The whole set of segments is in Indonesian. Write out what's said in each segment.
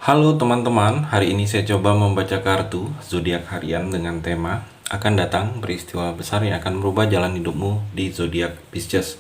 Halo teman-teman, hari ini saya coba membaca kartu zodiak harian dengan tema akan datang peristiwa besar yang akan merubah jalan hidupmu di zodiak Pisces.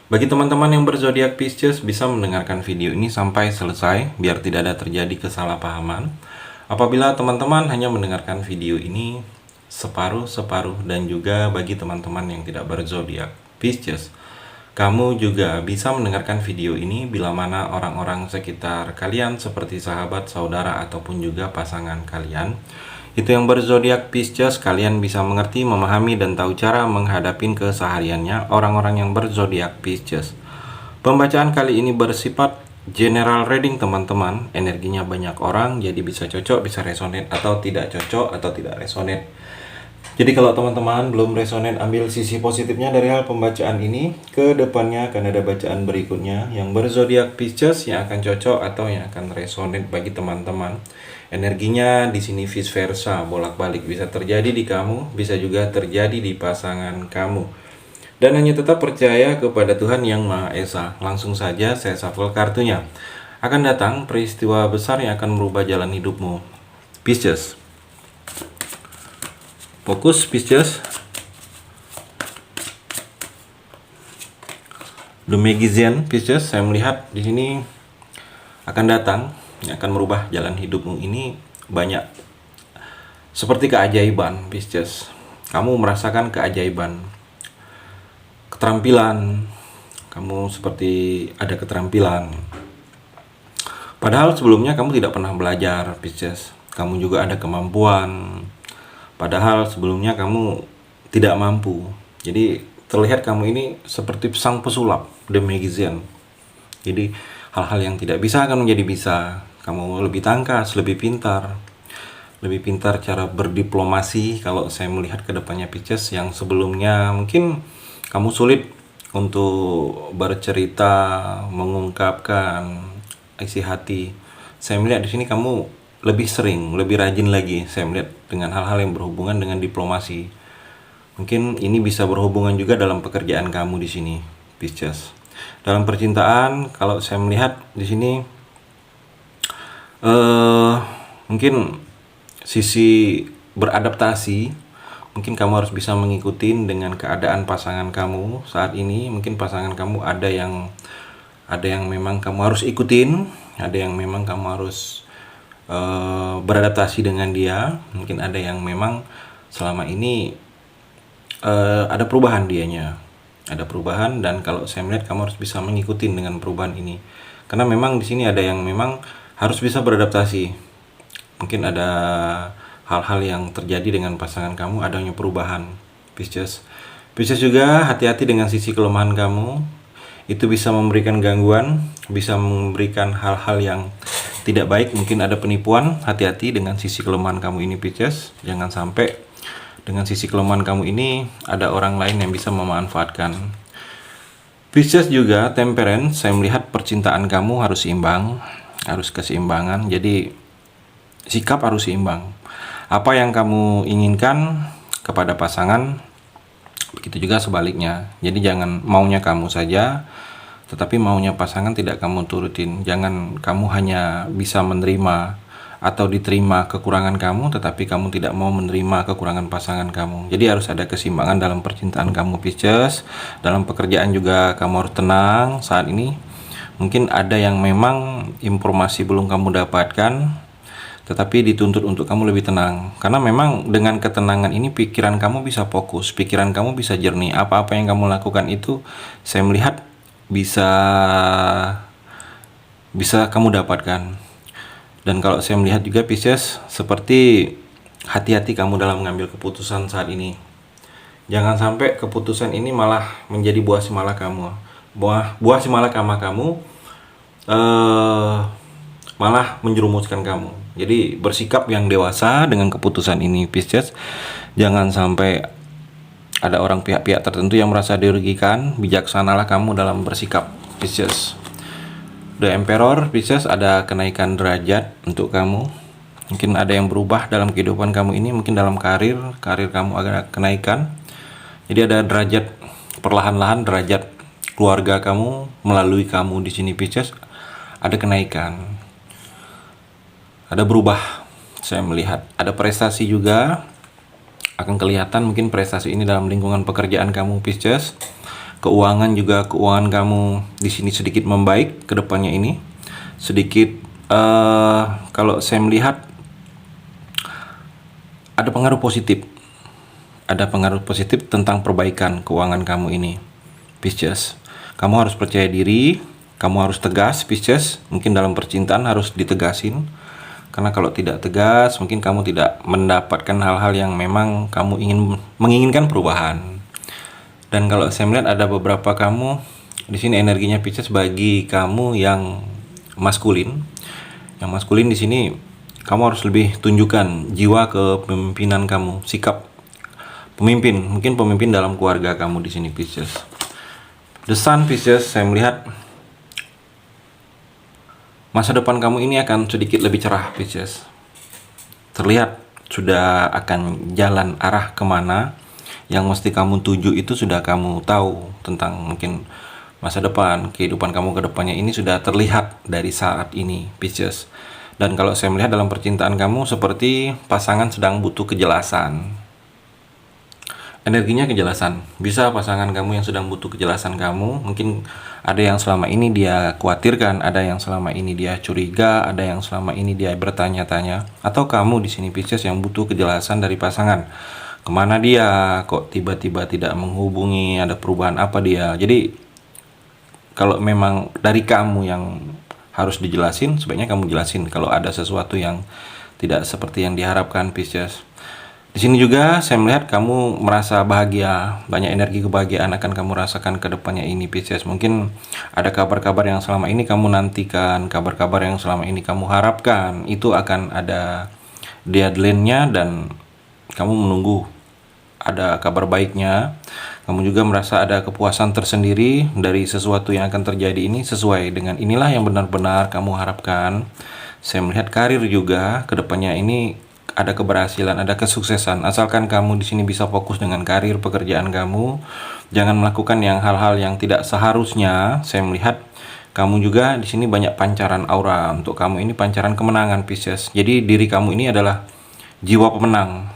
Bagi teman-teman yang berzodiak Pisces bisa mendengarkan video ini sampai selesai biar tidak ada terjadi kesalahpahaman. Apabila teman-teman hanya mendengarkan video ini separuh-separuh dan juga bagi teman-teman yang tidak berzodiak Pisces, kamu juga bisa mendengarkan video ini bila mana orang-orang sekitar kalian seperti sahabat, saudara, ataupun juga pasangan kalian itu yang berzodiak Pisces, kalian bisa mengerti, memahami, dan tahu cara menghadapi kesehariannya orang-orang yang berzodiak Pisces. Pembacaan kali ini bersifat general reading teman-teman. Energinya banyak orang, jadi bisa cocok, bisa resonate, atau tidak cocok, atau tidak resonate. Jadi kalau teman-teman belum resonate, ambil sisi positifnya dari hal pembacaan ini. Ke depannya akan ada bacaan berikutnya yang berzodiak Pisces yang akan cocok atau yang akan resonate bagi teman-teman. Energinya di sini vice versa, bolak-balik, bisa terjadi di kamu, bisa juga terjadi di pasangan kamu. Dan hanya tetap percaya kepada Tuhan Yang Maha Esa. Langsung saja saya shuffle kartunya. Akan datang peristiwa besar yang akan merubah jalan hidupmu, Pisces. Fokus Pisces. The Magician Pisces, saya melihat di sini akan datang yang akan merubah jalan hidupmu ini banyak seperti keajaiban Pisces. Kamu merasakan keajaiban, keterampilan. Kamu seperti ada keterampilan. Padahal sebelumnya kamu tidak pernah belajar Pisces. Kamu juga ada kemampuan. Padahal sebelumnya kamu tidak mampu. Jadi terlihat kamu ini seperti sang pesulap, The Magician. Jadi hal-hal yang tidak bisa akan menjadi bisa. Kamu lebih tangkas, lebih pintar. Lebih pintar cara berdiplomasi kalau saya melihat ke depannya Pisces, yang sebelumnya mungkin kamu sulit untuk bercerita, mengungkapkan isi hati. Saya melihat di sini kamu lebih sering, lebih rajin lagi saya melihat dengan hal-hal yang berhubungan dengan diplomasi. Mungkin ini bisa berhubungan juga dalam pekerjaan kamu di sini, Pisces. Dalam percintaan, kalau saya melihat di sini mungkin sisi beradaptasi, mungkin kamu harus bisa mengikuti dengan keadaan pasangan kamu saat ini. Mungkin pasangan kamu ada yang memang kamu harus ikutin, ada yang memang kamu harus beradaptasi dengan dia. Mungkin ada yang memang selama ini ada perubahan dianya, ada perubahan, dan kalau saya melihat kamu harus bisa mengikuti dengan perubahan ini, karena memang di sini ada yang memang harus bisa beradaptasi. Mungkin ada hal-hal yang terjadi dengan pasangan kamu, adanya perubahan Pisces. Pisces juga hati-hati dengan sisi kelemahan kamu. Itu bisa memberikan gangguan, bisa memberikan hal-hal yang tidak baik, mungkin ada penipuan. Hati-hati dengan sisi kelemahan kamu ini Pisces. Jangan sampai dengan sisi kelemahan kamu ini ada orang lain yang bisa memanfaatkan. Pisces juga Temperance, saya melihat percintaan kamu harus seimbang, harus keseimbangan. Jadi sikap harus seimbang. Apa yang kamu inginkan kepada pasangan, begitu juga sebaliknya. Jadi jangan maunya kamu saja, tetapi maunya pasangan tidak kamu turutin. Jangan kamu hanya bisa menerima atau diterima kekurangan kamu, tetapi kamu tidak mau menerima kekurangan pasangan kamu. Jadi harus ada keseimbangan dalam percintaan kamu Pisces. Dalam pekerjaan juga kamu harus tenang saat ini. Mungkin ada yang memang informasi belum kamu dapatkan, tetapi dituntut untuk kamu lebih tenang. Karena memang dengan ketenangan ini pikiran kamu bisa fokus, pikiran kamu bisa jernih. Apa-apa yang kamu lakukan itu saya melihat bisa kamu dapatkan. Dan kalau saya melihat juga Pisces, seperti hati-hati kamu dalam mengambil keputusan saat ini. Jangan sampai keputusan ini malah menjadi buah simalakama. Buah simalakama kamu malah menjerumuskan kamu. Jadi bersikap yang dewasa dengan keputusan ini Pisces. Jangan sampai ada orang pihak-pihak tertentu yang merasa dirugikan. Bijaksanalah kamu dalam bersikap Pisces. The Emperor Pisces, ada kenaikan derajat untuk kamu. Mungkin ada yang berubah dalam kehidupan kamu ini. Mungkin dalam karir kamu ada kenaikan. Jadi ada derajat, perlahan-lahan derajat keluarga kamu melalui kamu di sini Pisces ada kenaikan. ada berubah. Saya melihat ada prestasi juga akan kelihatan, mungkin prestasi ini dalam lingkungan pekerjaan kamu Pisces. Keuangan juga, keuangan kamu di sini sedikit membaik ke depannya ini. Sedikit kalau saya melihat ada pengaruh positif. Ada pengaruh positif tentang perbaikan keuangan kamu ini, Pisces. Kamu harus percaya diri, kamu harus tegas, Pisces. Mungkin dalam percintaan harus ditegasin. Karena kalau tidak tegas, mungkin kamu tidak mendapatkan hal-hal yang memang kamu menginginkan perubahan. Dan kalau saya melihat ada beberapa kamu di sini energinya Pisces bagi kamu yang maskulin. Yang maskulin di sini kamu harus lebih tunjukkan jiwa kepemimpinan kamu, sikap pemimpin, mungkin pemimpin dalam keluarga kamu di sini Pisces. The Sun Pisces, saya melihat masa depan kamu ini akan sedikit lebih cerah Pisces. Terlihat sudah akan jalan arah kemana yang mesti kamu tuju, itu sudah kamu tahu tentang mungkin masa depan, kehidupan kamu ke depannya ini sudah terlihat dari saat ini Pisces. Dan kalau saya melihat dalam percintaan kamu seperti pasangan sedang butuh kejelasan. Energinya kejelasan. Bisa pasangan kamu yang sedang butuh kejelasan kamu. Mungkin ada yang selama ini dia khawatirkan, ada yang selama ini dia curiga, ada yang selama ini dia bertanya-tanya. Atau kamu di sini Pisces yang butuh kejelasan dari pasangan. Kemana dia? Kok tiba-tiba tidak menghubungi? Ada perubahan apa dia? Jadi kalau memang dari kamu yang harus dijelasin, sebaiknya kamu jelasin kalau ada sesuatu yang tidak seperti yang diharapkan Pisces. Di sini juga saya melihat kamu merasa bahagia, banyak energi kebahagiaan akan kamu rasakan ke depannya ini Pisces. Mungkin ada kabar-kabar yang selama ini kamu nantikan, kabar-kabar yang selama ini kamu harapkan, itu akan ada deadline-nya dan kamu menunggu ada kabar baiknya. Kamu juga merasa ada kepuasan tersendiri dari sesuatu yang akan terjadi ini, sesuai dengan inilah yang benar-benar kamu harapkan. Saya melihat karir juga ke depannya ini ada keberhasilan, ada kesuksesan. Asalkan kamu di sini bisa fokus dengan karir pekerjaan kamu, jangan melakukan yang hal-hal yang tidak seharusnya. Saya melihat kamu juga di sini banyak pancaran aura. Untuk kamu ini pancaran kemenangan Pisces. Jadi diri kamu ini adalah jiwa pemenang,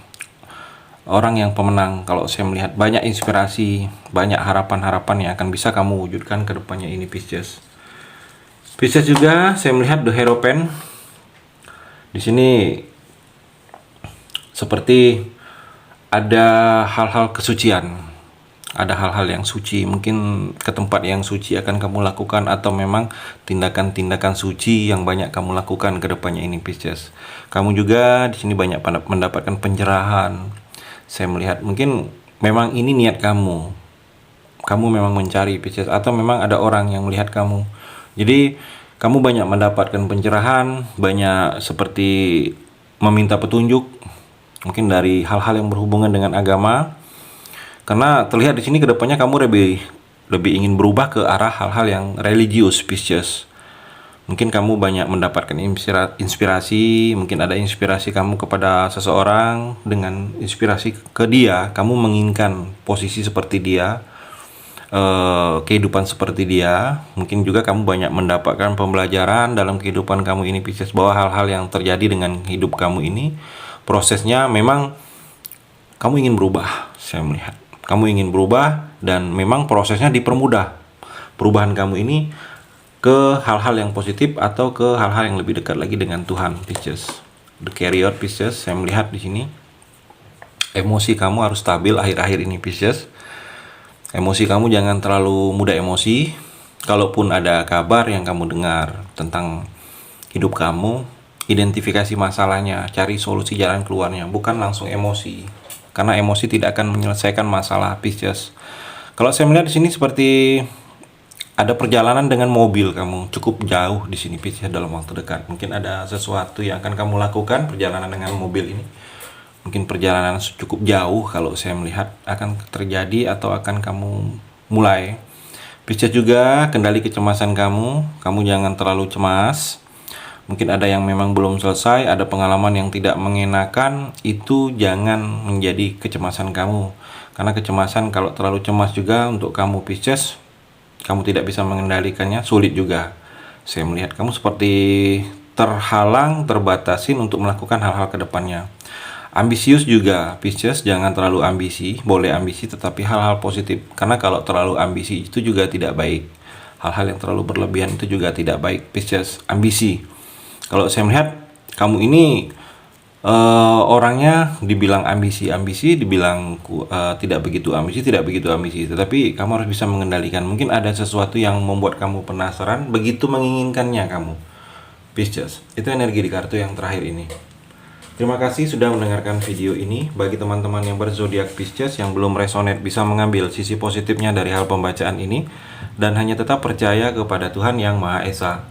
orang yang pemenang. Kalau saya melihat banyak inspirasi, banyak harapan-harapan yang akan bisa kamu wujudkan ke depannya ini Pisces. Pisces juga saya melihat The Hierophant. Di sini seperti ada hal-hal kesucian, ada hal-hal yang suci, mungkin ke tempat yang suci akan kamu lakukan, atau memang tindakan-tindakan suci yang banyak kamu lakukan ke depannya ini Pisces. Kamu juga di sini banyak mendapatkan pencerahan. Saya melihat mungkin memang ini niat kamu memang mencari Pisces, atau memang ada orang yang melihat kamu. Jadi kamu banyak mendapatkan pencerahan, banyak seperti meminta petunjuk, mungkin dari hal-hal yang berhubungan dengan agama. Karena terlihat di sini kedepannya kamu lebih ingin berubah ke arah hal-hal yang religius Pisces. Mungkin kamu banyak mendapatkan inspirasi, mungkin ada inspirasi kamu kepada seseorang, dengan inspirasi ke dia, kamu menginginkan posisi seperti dia, kehidupan seperti dia. Mungkin juga kamu banyak mendapatkan pembelajaran dalam kehidupan kamu ini Pisces, bahwa hal-hal yang terjadi dengan hidup kamu ini, prosesnya memang kamu ingin berubah. Saya melihat kamu ingin berubah dan memang prosesnya dipermudah. Perubahan kamu ini ke hal-hal yang positif atau ke hal-hal yang lebih dekat lagi dengan Tuhan Pisces. The Carrier Pisces, saya melihat di sini emosi kamu harus stabil akhir-akhir ini Pisces. Emosi kamu jangan terlalu mudah emosi. Kalaupun ada kabar yang kamu dengar tentang hidup kamu, identifikasi masalahnya, cari solusi jalan keluarnya, bukan langsung emosi. Karena emosi tidak akan menyelesaikan masalah Pisces. Kalau saya melihat di sini seperti ada perjalanan dengan mobil kamu cukup jauh di sini Pisces dalam waktu dekat. Mungkin ada sesuatu yang akan kamu lakukan perjalanan dengan mobil ini. Mungkin perjalanan cukup jauh kalau saya melihat akan terjadi atau akan kamu mulai. Pisces juga kendali kecemasan kamu. Kamu jangan terlalu cemas. Mungkin ada yang memang belum selesai, ada pengalaman yang tidak mengenakan, itu jangan menjadi kecemasan kamu. Karena kecemasan kalau terlalu cemas juga untuk kamu Pisces, kamu tidak bisa mengendalikannya, sulit juga. Saya melihat kamu seperti terhalang, terbatasin untuk melakukan hal-hal ke depannya. Ambisius juga, Pisces, jangan terlalu ambisi, boleh ambisi tetapi hal-hal positif. Karena kalau terlalu ambisi itu juga tidak baik. Hal-hal yang terlalu berlebihan itu juga tidak baik, Pisces. Ambisi. Kalau saya melihat kamu ini orangnya dibilang ambisi, dibilang tidak begitu ambisi, tetapi kamu harus bisa mengendalikan. Mungkin ada sesuatu yang membuat kamu penasaran, begitu menginginkannya kamu, Pisces. Itu energi di kartu yang terakhir ini. Terima kasih sudah mendengarkan video ini. Bagi teman-teman yang berzodiak Pisces yang belum resonate, bisa mengambil sisi positifnya dari hal pembacaan ini dan hanya tetap percaya kepada Tuhan Yang Maha Esa.